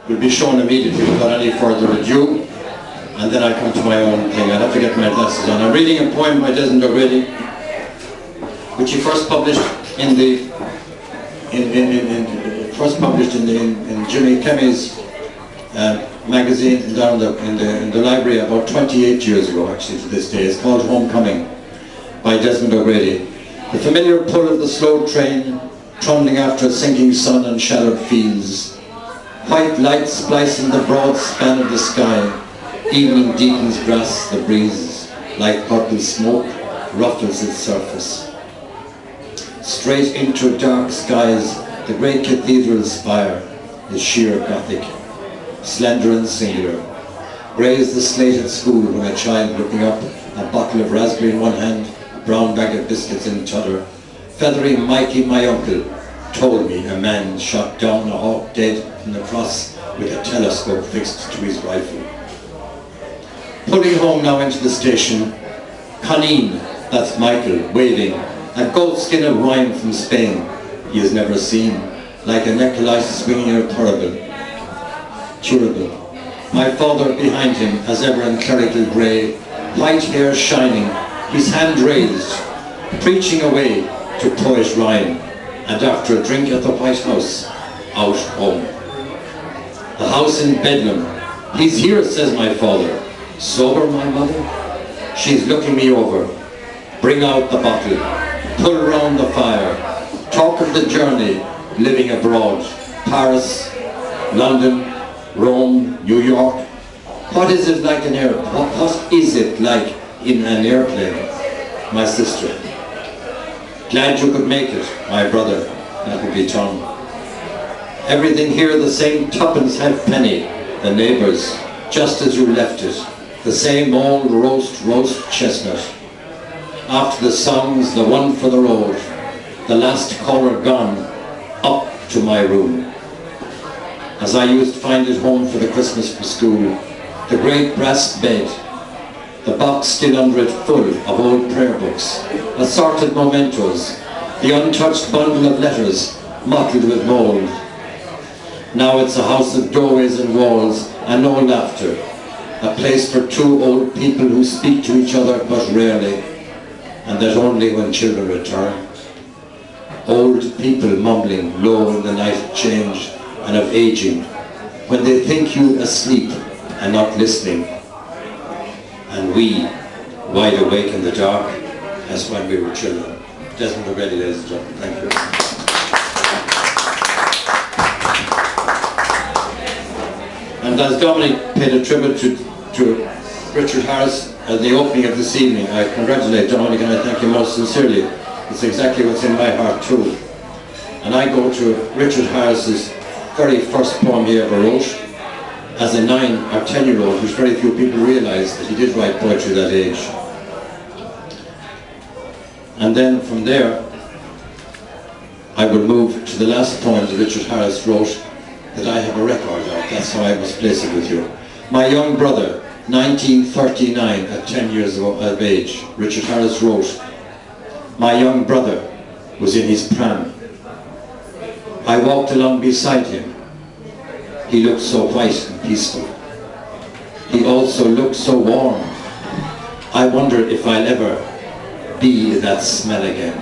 will be shown immediately without any further ado, and then I come to my own thing. I'll have to get my glasses on. I'm reading a poem by Desmond O'Grady, which he first published in Jimmy Kemmy's magazine down in the library about 28 years ago, actually, to this day. It's called Homecoming by Desmond O'Grady. The familiar pull of the slow train, trundling after a sinking sun on shadowed fields. White lights splicing the broad span of the sky. Evening deepens grass, the breeze, like purple smoke, ruffles its surface. Straight into dark skies, the great cathedral spire is sheer Gothic, slender and singular. Grey is the slate at school when a child looking up, a bottle of raspberry in one hand, a brown bag of biscuits in t'other. Feathery Mikey, my uncle, told me a man shot down a hawk dead in the cross with a telescope fixed to his rifle. Pulling home now into the station, Colleen, that's Michael, waving, a goatskin of wine from Spain he has never seen, like a necklace swinging a turable. My father behind him, as ever in clerical grey, white hair shining, his hand raised, preaching away to poet rhyme, and after a drink at the White House, out home. The house in Bedlam. He's here, says my father. Sober, my mother? She's looking me over. Bring out the bottle. Pull round the fire. Talk of the journey, living abroad. Paris, London, Rome, New York. What is it like what is it like in an airplane? My sister. Glad you could make it, my brother. That would be Tom. Everything here the same tuppence halfpenny. The neighbours, just as you left it. The same old roast chestnut. After the songs, the one for the road. The last caller gone, up to my room. As I used to find it home for the Christmas from school. The great brass bed. The box still under it full of old prayer books. Assorted mementos. The untouched bundle of letters, mottled with mould. Now it's a house of doorways and walls, and no laughter. A place for two old people who speak to each other but rarely, and that only when children return. Old people mumbling low in the night of change and of aging, when they think you asleep and not listening. And we, wide awake in the dark, as when we were children. Desmond O'Grady, ladies and gentlemen, thank you. And as Dominic paid a tribute to Richard Harris at the opening of this evening, I congratulate Dominic and I thank you most sincerely. It's exactly what's in my heart too. And I go to Richard Harris's very first poem he ever wrote as a 9 or 10-year-old, which very few people realise that he did write poetry at that age. And then from there, I will move to the last poem that Richard Harris wrote that I have a record of. That's how I must place it with you. My young brother, 1939, at 10 years of age, Richard Harris wrote, my young brother was in his pram. I walked along beside him. He looked so white and peaceful. He also looked so warm. I wonder if I'll ever be that smell again.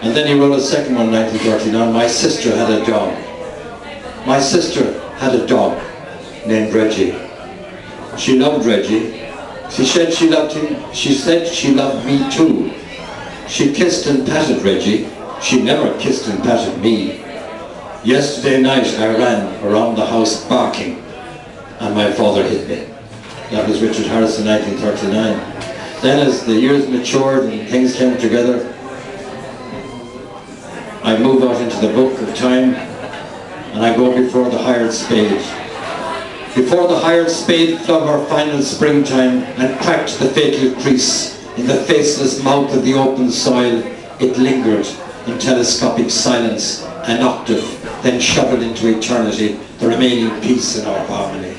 And then he wrote a second one, 1939, my sister had a dog. My sister had a dog named Reggie. She loved Reggie. She said she loved him. She said she loved me too. She kissed and patted Reggie. She never kissed and patted me. Yesterday night I ran around the house barking and my father hit me. That was Richard Harris in 1939. Then as the years matured and things came together, I move out into the book of time and I go before the hired spade. Before the hired spade flung her final springtime and cracked the fatal crease in the faceless mouth of the open soil, it lingered in telescopic silence, an octave, then shoveled into eternity the remaining piece in our harmony.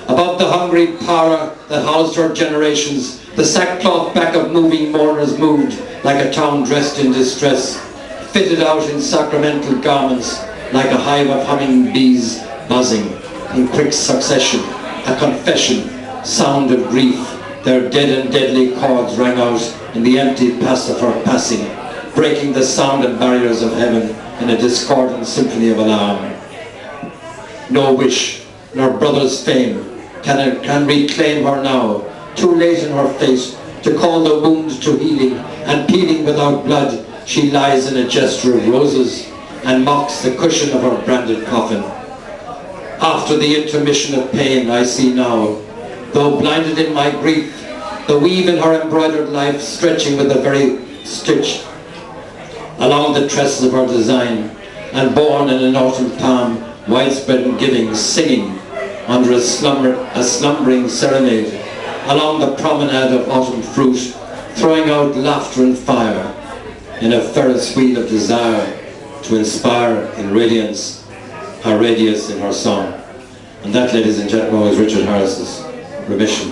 About the hungry para that housed her generations, the sackcloth back of moving mourners moved like a town dressed in distress, fitted out in sacramental garments, like a hive of humming bees buzzing in quick succession, a confession, sound of grief. Their dead and deadly chords rang out in the empty past of her passing, breaking the sound and barriers of heaven in a discordant symphony of alarm. No wish, nor brother's fame can reclaim her now, too late in her fate to call the wound to healing, and peeling without blood, she lies in a gesture of roses and mocks the cushion of her branded coffin. After the intermission of pain I see now, though blinded in my grief, the weave in her embroidered life stretching with the very stitch along the tresses of her design, and born in an autumn palm, widespread in giving, singing under a slumbering serenade along the promenade of autumn fruit, throwing out laughter and fire in a Ferris wheel of desire to inspire in radiance her radius in her song. And that, ladies and gentlemen, was Richard Harris's Remission.